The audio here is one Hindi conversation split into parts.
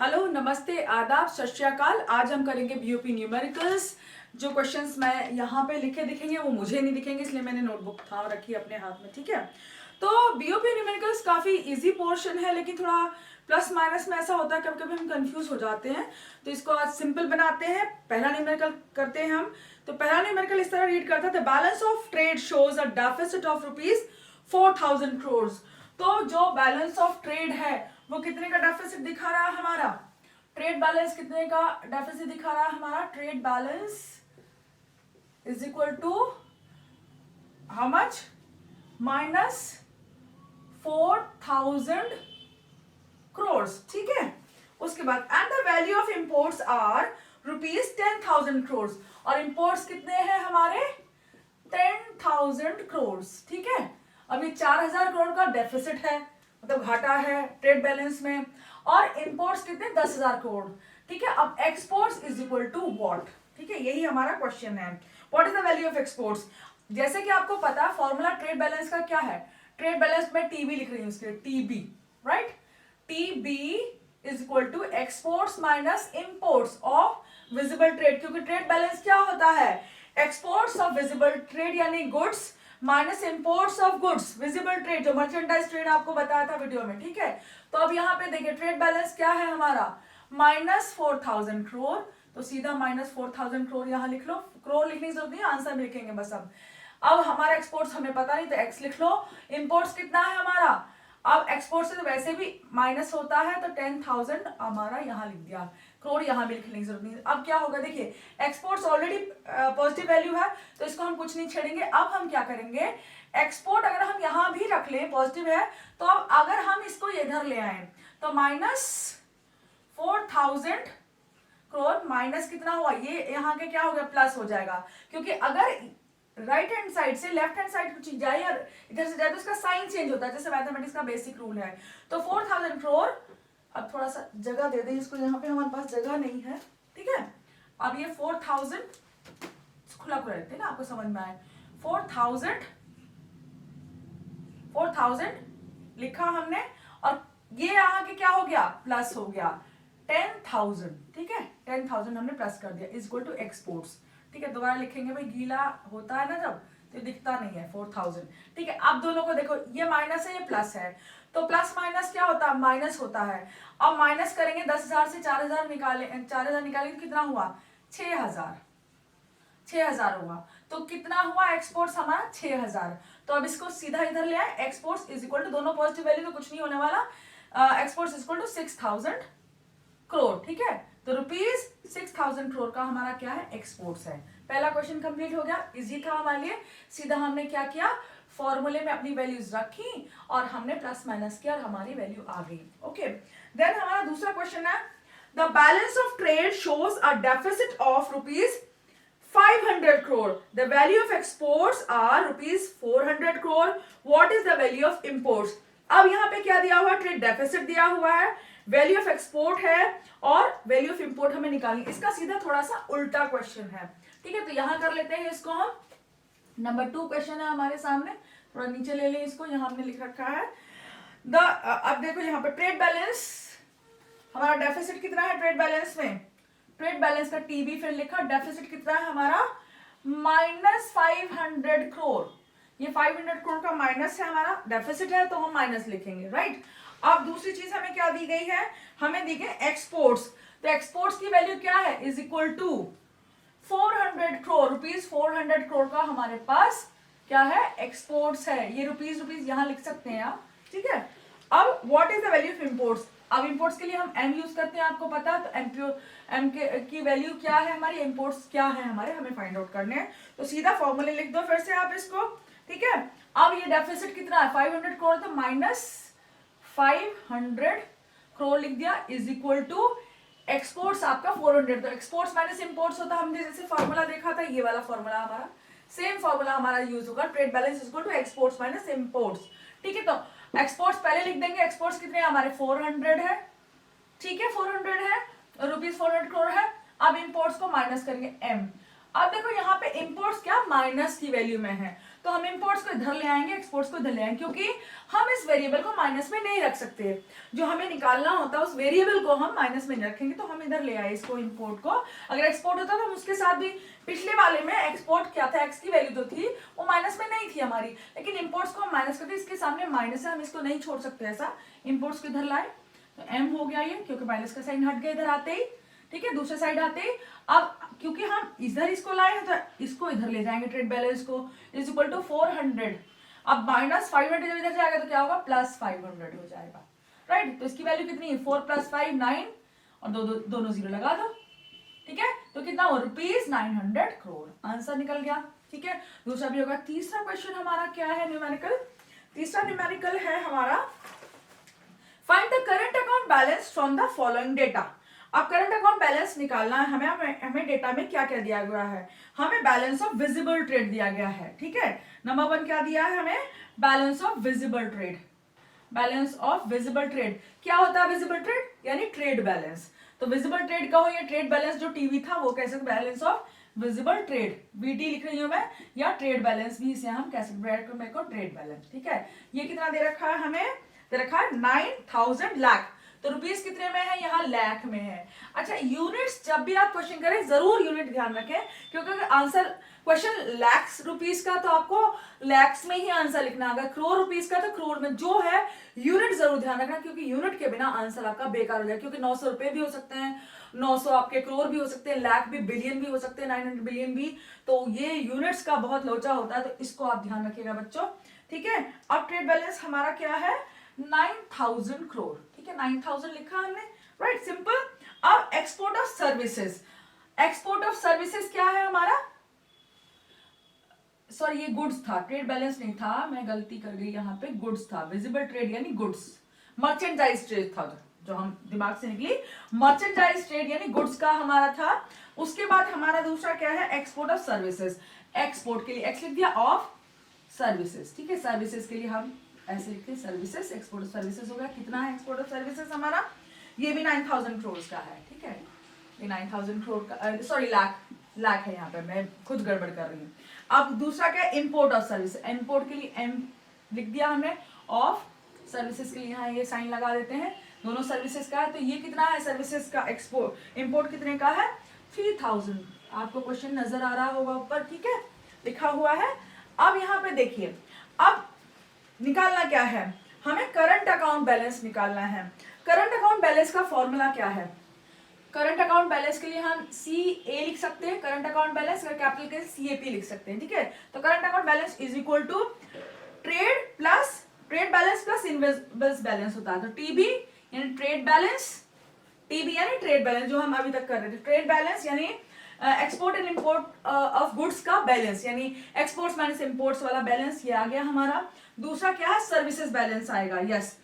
हेलो, नमस्ते, आदाब, सत श्री अकाल। आज हम करेंगे बीओपी न्यूमेरिकल्स। जो क्वेश्चंस मैं यहाँ पे लिखे दिखेंगे वो मुझे नहीं दिखेंगे, इसलिए मैंने नोटबुक थाम रखी है अपने हाथ में। ठीक है, तो बीओपी न्यूमेरिकल्स काफी इजी पोर्शन है, लेकिन थोड़ा प्लस माइनस में ऐसा होता है कभी कभी हम कंफ्यूज हो जाते हैं। तो इसको आज सिंपल बनाते हैं। पहला न्यूमेरिकल करते हैं हम। तो पहला न्यूमेरिकल इस तरह रीड करता है, the balance of trade shows a deficit of ₹4,000 crore. तो जो बैलेंस ऑफ ट्रेड है वो कितने का डेफिसिट दिखा रहा है हमारा? ट्रेड बैलेंस कितने का डेफिसिट दिखा रहा है हमारा? Trade balance is equal to how much? -4,000 crore. ठीक है, उसके बाद and the value of imports are ₹10,000 crore. और इंपोर्ट्स कितने हैं हमारे? 10,000 करोड़। ठीक है, अभी 4,000 करोड़ का डेफिसिट है, मतलब घाटा है ट्रेड बैलेंस में, और इंपोर्ट्स कितने? 10,000 करोड़। ठीक है, अब exports is equal to what? ठीक है, यही हमारा क्वेश्चन है। What is the value of exports? जैसे कि आपको पता है फॉर्मूला ट्रेड बैलेंस का क्या है। ट्रेड बैलेंस में टीबी लिख रही हूँ, इसके TB, right? TB is equal to exports minus imports of visible trade. क्योंकि ट्रेड बैलेंस क्या होता है? एक्सपोर्ट्स ऑफ विजिबल ट्रेड यानी goods minus imports of goods, visible trade जो मर्चेंडाइज ट्रेड आपको बताया था वीडियो में। ठीक है, तो अब यहाँ पे देखिए ट्रेड बैलेंस क्या है हमारा? -4,000 करोड़। तो सीधा -4,000 करोड़ यहाँ लिख लो। करोड़ लिखने की जरूरत नहीं, आंसर में लिखेंगे बस। अब हमारा एक्सपोर्ट्स हमें पता नहीं, तो एक्स लिख लो। इंपोर्ट्स कितना है हमारा? अब एक्सपोर्ट से तो वैसे भी माइनस होता है, तो 10,000 हमारा यहाँ लिख दिया। करोड़ यहाँ भी लिखने की जरूरत नहीं। अब क्या होगा देखिए, एक्सपोर्ट्स ऑलरेडी पॉजिटिव वैल्यू है, तो इसको हम कुछ नहीं छेड़ेंगे। अब हम क्या करेंगे, एक्सपोर्ट अगर हम यहाँ भी रख लें पॉजिटिव है, तो अब अगर हम इसको इधर ले आए तो -4,000 करोड़ माइनस कितना हुआ, ये यहाँ के क्या हो गया? प्लस हो जाएगा। क्योंकि अगर राइट हैंड साइड से लेफ्ट हैंड साइड कुछ जाए या इधर से जाए तो उसका साइन चेंज होता है, जैसे मैथमेटिक्स का बेसिक रूल है। तो 4,000 करोड़, अब थोड़ा सा जगह दे दें इसको, यहाँ पे हमारे पास जगह नहीं है। ठीक है, अब ये 4,000 खुला खुला रखते हैं ना, आपको समझ में आए। 4,000 लिखा हमने, और ये यहाँ के क्या हो गया? प्लस हो गया 10,000। ठीक है, 10,000 हमने प्लस कर दिया इज इक्वल टू एक्सपोर्ट्स। ठीक है, दोबारा लिखेंगे भाई, गीला होता है ना जब, तो दिखता नहीं है 4,000। ठीक है, अब दोनों को देखो, ये माइनस है ये प्लस है, तो प्लस माइनस क्या होता है? माइनस होता है। अब माइनस करेंगे 10,000 से 4,000 निकाले, 4,000 निकालेंगे तो कितना हुआ? 6,000 हुआ। तो कितना हुआ एक्सपोर्ट्स हमारा? 6,000। तो अब इसको सीधा इधर ले आए, एक्सपोर्ट्स इज इक्वल टू, दोनों पॉजिटिव वैल्यू तो कुछ नहीं होने वाला, exports is equal to 6,000 crore. ठीक है, तो ₹6,000 करोड़ का हमारा क्या है? एक्सपोर्ट्स है। पहला क्वेश्चन कंप्लीट हो गया, इजी था हमारे लिए। सीधा हमने क्या किया, फॉर्मूले में अपनी वैल्यूज रखी और हमने प्लस माइनस किया और हमारी वैल्यू आ गई। ओके, देन हमारा दूसरा क्वेश्चन है, the balance of trade shows a deficit of ₹500 crore. The value of exports are ₹400 crore. What is the value of imports? अब यहाँ पे क्या दिया हुआ है? ट्रेड डेफिसिट दिया हुआ है, वैल्यू ऑफ एक्सपोर्ट है, और वैल्यू ऑफ इंपोर्ट हमें निकालनी। इसका सीधा थोड़ा सा उल्टा क्वेश्चन है। ठीक है, तो यहाँ कर लेते हैं इसको हम। नंबर 2 क्वेश्चन है हमारे सामने, थोड़ा नीचे ले लें इसको, यहाँ हमने लिख रखा है अब देखो यहाँ पे ट्रेड बैलेंस, हमारा डेफिसिट कितना है ट्रेड बैलेंस में? ट्रेड बैलेंस का टीबी फिर लिखा, डेफिसिट कितना है हमारा? -500 करोड़। ये 500 करोड़ का माइनस है, हमारा डेफिसिट है तो हम माइनस लिखेंगे, राइट? अब दूसरी चीज हमें क्या दी गई है? हमें दी गई एक्सपोर्ट्स। तो एक्सपोर्ट्स की वैल्यू क्या है? Is equal to 400 crore, ₹400 crore का हमारे पास क्या है? एक्सपोर्ट्स है। ये रुपीज यहाँ लिख सकते हैं आप। ठीक है, अब what is the value of imports? अब इंपोर्ट्स के लिए हम एम यूज करते हैं, आपको पता है। तो एम की वैल्यू क्या है हमारी, इंपोर्ट्स क्या है हमारे, हमें फाइंड आउट करने हैं। तो सीधा फॉर्मूले लिख दो फिर से आप इसको। ठीक है, अब ये डेफिसिट कितना है? 500 करोड़, तो -500 करोड़ लिख दिया इज इक्वल टू एक्सपोर्ट्स आपका 400। तो एक्सपोर्ट्स माइनस इंपोर्ट्स होता है, हमने जैसे फॉर्मूला देखा था, ये वाला फॉर्मूला हमारा, सेम फॉर्मूला हमारा यूज होगा। Trade balance is equal to exports minus imports. ठीक है, तो एक्सपोर्ट्स पहले लिख देंगे। एक्सपोर्ट्स कितने हमारे? 400 है। ठीक है, 400 है, ₹400 करोड़ है। अब इंपोर्ट्स को माइनस करेंगे एम। अब देखो यहाँ पे इंपोर्ट्स क्या माइनस की वैल्यू में है, तो हम इंपोर्ट्स को इधर ले आएंगे, एक्सपोर्ट्स को इधर ले आएंगे, क्योंकि हम इस वेरिएबल को माइनस में नहीं रख सकते। जो हमें निकालना होता है उस वेरिएबल को हम माइनस में नहीं रखेंगे, तो हम इधर ले आए इसको इंपोर्ट को। अगर एक्सपोर्ट होता तो हम उसके साथ भी, पिछले वाले में एक्सपोर्ट क्या था, एक्स की वैल्यू तो थी वो माइनस में नहीं थी हमारी, लेकिन इंपोर्ट्स को हम माइनस करते, इसके सामने माइनस है, हम इसको नहीं छोड़ सकते ऐसा। इंपोर्ट्स को इधर लाए तो एम हो गया ये, क्योंकि माइनस का साइन हट गया इधर आते ही, ठीक है, दूसरे साइड आते ही। अब क्योंकि हम इधर इसको लाए हैं तो इसको इधर ले जाएंगे, ट्रेड बैलेंस को इज इक्वल टू 400। अब माइनस 500 जब इधर जाएगा तो क्या होगा, प्लस 500 हो जाएगा, राइट। तो इसकी वैल्यू कितनी है, 4 + 5 9, और दोनों जीरो लगा दो, ठीक है। तो कितना हो, ₹900 करोड़, आंसर निकल गया, ठीक है। दूसरा भी होगा। तीसरा क्वेश्चन हमारा क्या है, न्यूमेरिकल। तीसरा न्यूमेरिकल है हमारा, find the current account balance from the following data. अब करंट अकाउंट बैलेंस निकालना है हमें डेटा में क्या क्या दिया गया है, हमें बैलेंस ऑफ विजिबल ट्रेड दिया गया है, ठीक है। नंबर 1 क्या दिया है हमें, balance of visible trade. Balance of visible trade क्या होता है, विजिबल ट्रेड यानी ट्रेड बैलेंस। तो विजिबल ट्रेड का हो या ट्रेड बैलेंस जो टीवी था वो कह सकते balance of visible trade, VT लिख रही हूं मैं, या ट्रेड बैलेंस भी इसे हम कह सकते मेरे को ट्रेड बैलेंस, ठीक है। ये कितना दे रखा है हमें, दे रखा है 9000 लाख, तो रुपीस कितने में है, यहाँ लाख में है। अच्छा, यूनिट्स जब भी आप क्वेश्चन करें जरूर यूनिट ध्यान रखें, क्योंकि अगर आंसर क्वेश्चन लाख्स रुपीस का तो आपको लाख्स में ही आंसर लिखना, अगर करोड़ रुपीस का तो करोड़ में, जो है यूनिट जरूर ध्यान रखना, क्योंकि यूनिट के बिना आंसर आपका बेकार हो जाए। क्योंकि 900 रुपए भी हो सकते हैं, 900 आपके करोड़ भी हो सकते हैं, लाख भी, बिलियन भी हो सकते हैं, 900 बिलियन भी, तो ये यूनिट्स का बहुत लोचा होता है, तो इसको आप ध्यान रखिएगा बच्चों, ठीक है। अब ट्रेड बैलेंस हमारा क्या है, 9000 करोड़, ठीक है, 9000 लिखा हमने, राइट, सिंपल। अब export of services, export of services क्या है हमारा, सॉरी ये गुड्स था, ट्रेड बैलेंस नहीं था, मैं गलती कर गई, यहाँ पे गुड्स था, विजिबल ट्रेड यानी गुड्स, मर्चेंडाइज ट्रेड था जो हम दिमाग से निकली, मर्चेंडाइज ट्रेड यानी गुड्स का हमारा था। उसके बाद हमारा दूसरा क्या है, एक्सपोर्ट ऑफ सर्विसेज। एक्सपोर्ट के लिए एक्स लिख दिया, ऑफ सर्विसेज, ठीक है, सर्विसेज के लिए हम ऐसे लिखते हैं सर्विसेज, एक्सपोर्ट ऑफ सर्विसेज हो गया। कितना है एक्सपोर्ट ऑफ सर्विसेज हमारा, ये भी 9000 करोड़ का है, ठीक है, ये 9000 करोड़ का, सॉरी लाख है, यहाँ पे मैं खुद गड़बड़ कर रही हूँ। अब दूसरा क्या है, इंपोर्ट ऑफ सर्विस, इंपोर्ट के लिए एम लिख दिया हमने, ऑफ सर्विसेज के लिए यहाँ ये साइन लगा देते हैं, दोनों सर्विसेज का है। तो ये कितना है सर्विसेज का, एक्सपोर्ट इंपोर्ट कितने का है, 3000, आपको क्वेश्चन नजर आ रहा होगा ऊपर, ठीक है, लिखा हुआ है। अब यहाँ पे देखिए, अब निकालना क्या है हमें, करंट अकाउंट बैलेंस निकालना है। करंट अकाउंट बैलेंस का फॉर्मूला क्या है, करंट अकाउंट बैलेंस के लिए हम CA लिख सकते हैं, करंट अकाउंट बैलेंस, अगर कैपिटल के CAP लिख सकते हैं, ठीक है। तो current account balance is equal to trade balance plus investment balance होता है। तो TB यानी ट्रेड बैलेंस, TB यानी ट्रेड बैलेंस जो हम अभी तक कर रहे थे, ट्रेड बैलेंस यानी export and import of goods का बैलेंस, यानी एक्सपोर्ट्स माइनस इंपोर्ट्स वाला बैलेंस, ये आ गया हमारा। दूसरा क्या है, सर्विसेज बैलेंस आएगा, यस,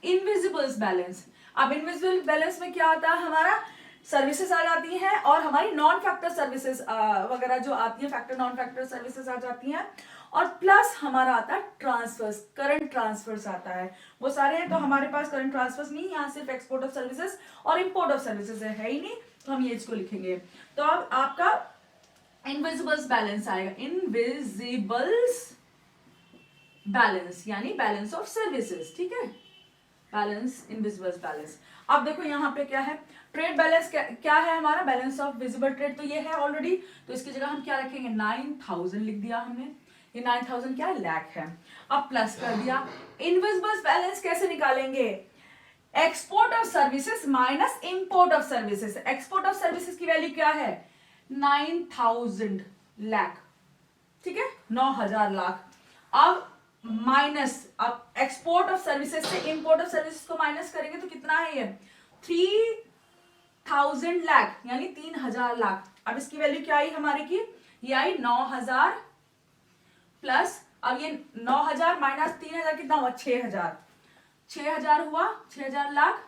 इनविजिबल्स बैलेंस। अब इनविजिबल बैलेंस में क्या आता है हमारा, सर्विसेज आ जाती हैं और हमारी नॉन फैक्टर सर्विसेज वगैरह जो आती है, फैक्टर नॉन फैक्टर सर्विसेज आ जाती हैं, और प्लस हमारा आता है ट्रांसफर्स, करंट ट्रांसफर्स आता है, वो सारे हैं। तो हमारे पास करंट ट्रांसफर्स नहीं, यहाँ सिर्फ एक्सपोर्ट ऑफ सर्विसेज और इंपोर्ट ऑफ सर्विसेज है ही नहीं, तो हम ये इसको लिखेंगे। तो अब आपका इनविजिबल्स बैलेंस आएगा, इनविजिबल्स बैलेंस यानी बैलेंस ऑफ सर्विसेज, ठीक है, बैलेंस, इनविजिबल्स बैलेंस। अब देखो यहाँ पे क्या है, ट्रेड बैलेंस क्या है हमारा, बैलेंस ऑफ विजिबल ट्रेड, तो ये है ऑलरेडी, तो इसकी जगह हम क्या रखेंगे, 9000 लिख दिया हमने, ये 9000 क्या है, लाख है। अब प्लस कर दिया, इनविजिबल्स बैलेंस कैसे निकालेंगे, export of services minus import of services. Export of services की वैल्यू क्या है, 9000 लाख, ठीक है, 9000 लाख। अब माइनस, अब एक्सपोर्ट ऑफ सर्विसेज से इंपोर्ट ऑफ सर्विसेज को माइनस करेंगे तो कितना है ये, 3000 लाख यानी 3000 लाख। अब इसकी वैल्यू क्या आई हमारे की, ये आई 9000 प्लस, अब ये 9000 माइनस 3000 कितना हुआ, 6000 हुआ, 6000 लाख।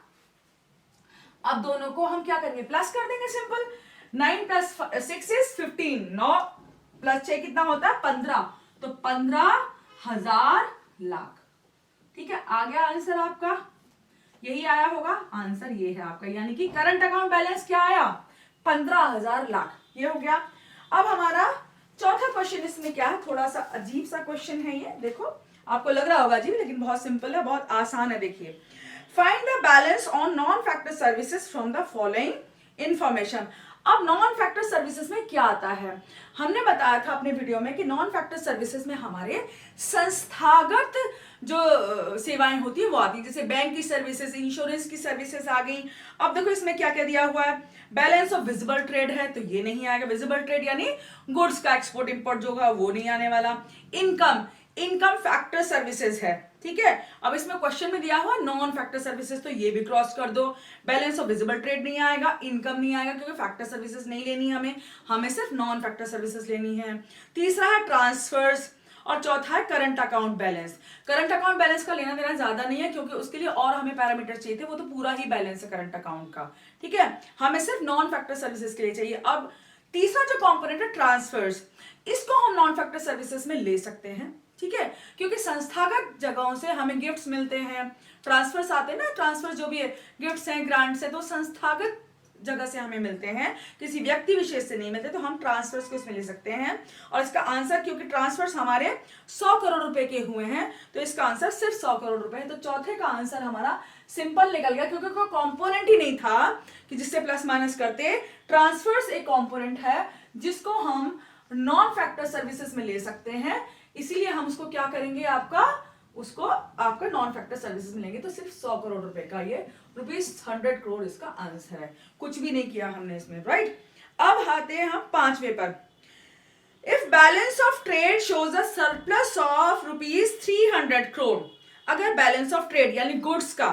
अब दोनों को हम क्या करेंगे, प्लस कर देंगे, सिंपल, 9 + 6 इज 15, 9 + 6 कितना होता है, 15, तो 15,000 लाख, ठीक है। आ गया आंसर आपका, यही आया होगा आंसर, ये है आपका, यानी कि करंट अकाउंट बैलेंस क्या आया, 15,000 लाख, ये हो गया। अब हमारा चौथा क्वेश्चन इसमें क्या है, थोड़ा सा अजीब सा क्वेश्चन है ये, देखो आपको लग रहा होगा अजीब, लेकिन बहुत सिंपल है, बहुत आसान है। देखिए, find the balance on non factor services from the following information. अब नॉन फैक्टर सर्विसेज में क्या आता है, हमने बताया था अपने वीडियो में कि नॉन फैक्टर सर्विसेज में हमारे संस्थागत जो सेवाएं होती है वो आती है, जैसे बैंक की सर्विसेज, इंश्योरेंस की सर्विसेज आ गई। अब देखो इसमें क्या क्या दिया हुआ है, बैलेंस ऑफ विजिबल ट्रेड है तो ये नहीं आएगा, विजिबल ट्रेड यानी गुड्स का एक्सपोर्ट इंपोर्ट जो होगा वो नहीं आने वाला। इनकम फैक्टर सर्विसेज है, ठीक है। अब इसमें क्वेश्चन में दिया हुआ नॉन फैक्टर सर्विसेज, तो ये भी क्रॉस कर दो। बैलेंस ऑफ विजिबल ट्रेड नहीं आएगा, इनकम नहीं आएगा, क्योंकि फैक्टर सर्विसेज नहीं लेनी हमें सिर्फ नॉन फैक्टर सर्विसेज लेनी है। तीसरा है ट्रांसफर्स, और चौथा है current account balance. Current account balance का लेना देना ज्यादा नहीं है, क्योंकि उसके लिए और हमें पैरामीटर चाहिए थे, वो तो पूरा ही बैलेंस है करंट अकाउंट का, ठीक है। हमें सिर्फ नॉन फैक्टर सर्विसेज के लिए चाहिए। अब तीसरा जो कंपोनेंट है ट्रांसफर्स, इसको हम नॉन फैक्टर सर्विसेज में ले सकते हैं, ठीक है, क्योंकि संस्थागत जगहों से हमें गिफ्ट्स मिलते हैं, ट्रांसफर्स आते हैं ना, ट्रांसफर जो भी है, गिफ्ट्स हैं, ग्रांट्स हैं, तो संस्थागत जगह से हमें मिलते हैं, किसी व्यक्ति विशेष से नहीं मिलते, तो हम ट्रांसफर्स को इसमें ले सकते हैं। और इसका आंसर, क्योंकि ट्रांसफर्स हमारे 100 करोड़ रुपए के हुए हैं, तो इसका आंसर सिर्फ 100 करोड़ रुपए है। तो चौथे का आंसर हमारा सिंपल निकल गया, क्योंकि कोई कंपोनेंट ही नहीं था कि जिससे प्लस माइनस करते। ट्रांसफर्स एक कंपोनेंट है जिसको हम नॉन फैक्टर सर्विसेज में ले सकते हैं, इसीलिए हम उसको क्या करेंगे, आपका नॉन फैक्टर सर्विसेज मिलेंगे। तो सिर्फ 100 करोड़ रुपए का ये ₹100 करोड़ इसका आंसर है, कुछ भी नहीं किया हमने इसमें, राइट। अब आते हैं हम पांचवे पर। If balance of trade shows a surplus of ₹300 crore, अगर बैलेंस ऑफ ट्रेड यानी गुड्स का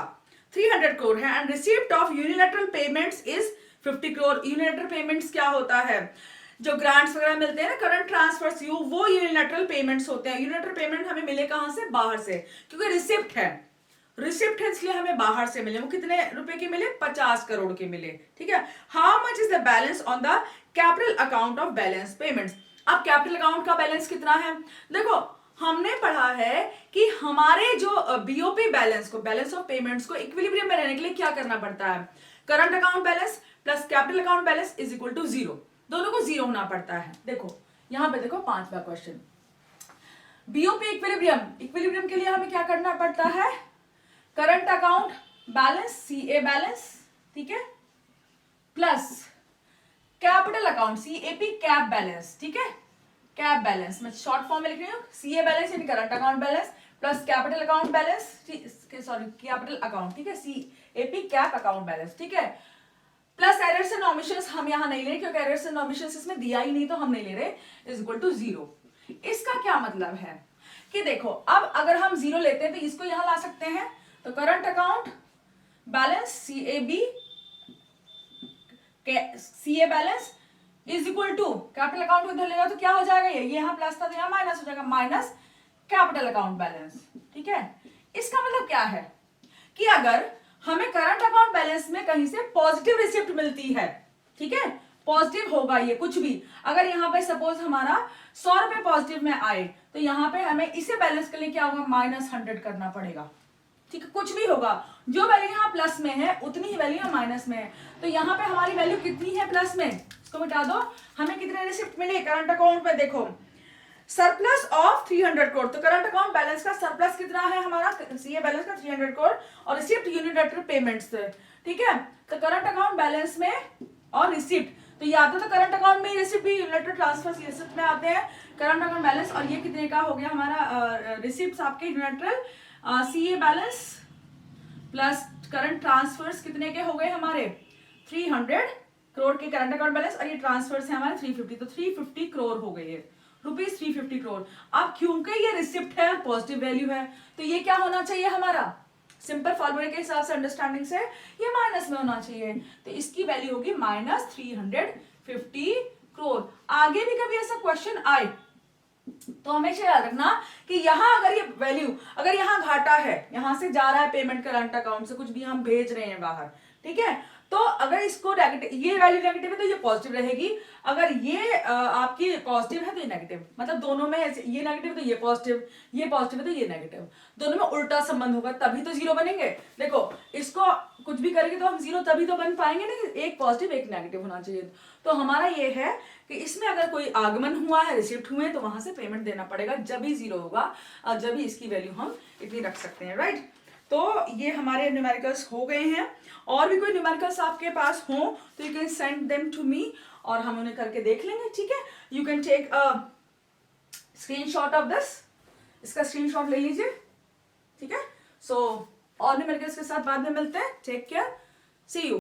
300 करोड़ है and receipt of unilateral payments is 50 crore. Unilateral payments क्या होता है, जो ग्रांट्स वगैरह मिलते हैं ना, करंट ट्रांसफर्स, वो यूनिलैटरल पेमेंट्स होते हैं। यूनिलैटरल पेमेंट हमें मिले कहां से, बाहर से, क्योंकि रिसिप्ट है इसलिए हमें बाहर से मिले। वो कितने रुपए के मिले, 50 करोड़ के मिले, ठीक है। How much is the balance on the capital account of balance payments. अब कैपिटल अकाउंट का बैलेंस कितना है, देखो हमने पढ़ा है कि हमारे जो बीओपी बैलेंस को, बैलेंस ऑफ पेमेंट्स को इक्विलिब्रियम में रहने के लिए क्या करना पड़ता है, current account balance plus capital account balance is equal to 0, दोनों को 0 होना पड़ता है। देखो यहां पे देखो पांचवा क्वेश्चन, बीओपी इक्विलिब्रियम के लिए हमें क्या करना पड़ता है, current account balance CA balance, ठीक है, plus capital account CAP cap balance, ठीक है, कैप बैलेंस मैं शॉर्ट फॉर्म में लिख रही हूँ, सीए बैलेंस यानी current account balance plus capital account balance, sorry capital account, ठीक है, सीएपी कैप अकाउंट बैलेंस, ठीक है, प्लस एरर्स एंड ओमिशंस हम यहां नहीं ले रहे, क्योंकि एरर्स एंड ओमिशंस इसमें दिया ही नहीं, तो हम नहीं ले रहे, इज इक्वल टू 0। इसका क्या मतलब है कि देखो, अब अगर हम 0 लेते हैं तो इसको यहां ला सकते हैं, तो current account balance CA balance is equal to capital account को इधर लेगा तो क्या हो जाएगा, ये यहां प्लस था तो यहां माइनस हो जाएगा, माइनस कैपिटल अकाउंट बैलेंस, ठीक है। इसका मतलब क्या है कि अगर हमें करंट अकाउंट बैलेंस में कहीं से पॉजिटिव रिसिप्ट मिलती है, ठीक है, पॉजिटिव होगा ये कुछ भी, अगर यहाँ पे सपोज हमारा 100 रुपए पॉजिटिव में आए, तो यहाँ पे हमें इसे बैलेंस के लिए क्या होगा, -100 करना पड़ेगा, ठीक है, कुछ भी होगा, जो वैल्यू यहाँ प्लस में है उतनी ही वैल्यू माइनस में है, तो यहाँ पे हमारी वैल्यू कितनी है, प्लस में, इसको मिटा दो, हमें कितने रिसिप्ट मिले करंट अकाउंट में, देखो सरप्लस ऑफ 300 करोड़, तो करंट अकाउंट बैलेंस का सरप्लस कितना है हमारा, सीए बैलेंस का 300 करोड़ और रिसिप्ट यूनिलैटरल पेमेंट्स, ठीक है, तो करंट अकाउंट बैलेंस में और रिसिप्ट, तो या तो करंट अकाउंट में रिसिप्ट भी यूनिलैटरल ट्रांसफर्स रिसिप्ट में आते हैं, करंट अकाउंट बैलेंस, और ये कितने का हो गया हमारा, रिसिप्ट्स आपके unilateral CA balance plus current transfers कितने के हो गए हमारे, 300 करोड़ के करंट अकाउंट बैलेंस, और ये ट्रांसफर्स है हमारे 350, तो 350 करोड़ हो गए ₹350 करोड़। अब क्योंकि ये रिसिप्ट है, पॉजिटिव वैल्यू है, तो ये क्या होना चाहिए हमारा, सिंपल फॉर्मूले के हिसाब से अंडरस्टैंडिंग से ये माइनस में होना चाहिए, तो इसकी वैल्यू होगी -350 करोड़। आगे भी कभी ऐसा क्वेश्चन आए तो हमेशा याद रखना कि यहां अगर ये वैल्यू, अगर यहां घाटा है, यहां से जा रहा है पेमेंट करंट अकाउंट से, कुछ भी हम भेज रहे हैं बाहर, ठीक है, तो अगर इसको नेगेटिव, ये वैल्यू नेगेटिव है तो ये पॉजिटिव रहेगी, अगर ये आपकी पॉजिटिव है तो ये नेगेटिव, मतलब दोनों में ये नेगेटिव तो ये पॉजिटिव, ये पॉजिटिव है तो ये नेगेटिव, दोनों में उल्टा संबंध होगा तभी तो जीरो बनेंगे। देखो इसको कुछ भी करेंगे तो हम जीरो तभी तो बन पाएंगे ना, एक पॉजिटिव एक नेगेटिव होना चाहिए। तो हमारा ये है कि इसमें अगर कोई आगमन हुआ है, रिसिप्ट हुए हैं, तो वहां से पेमेंट देना पड़ेगा, जब ही जीरो होगा और जब ही इसकी वैल्यू हम इतनी रख सकते हैं, राइट। तो ये हमारे न्यूमेरिकल्स हो गए हैं। और भी कोई न्यूमेरिकल्स आपके पास हो तो you can send them to me और हम उन्हें करके देख लेंगे, ठीक है। You can take a screenshot of this, इसका स्क्रीनशॉट ले लीजिए, ठीक है। सो और न्यूमेरिकल्स के साथ बाद में मिलते हैं, टेक केयर, सी यू।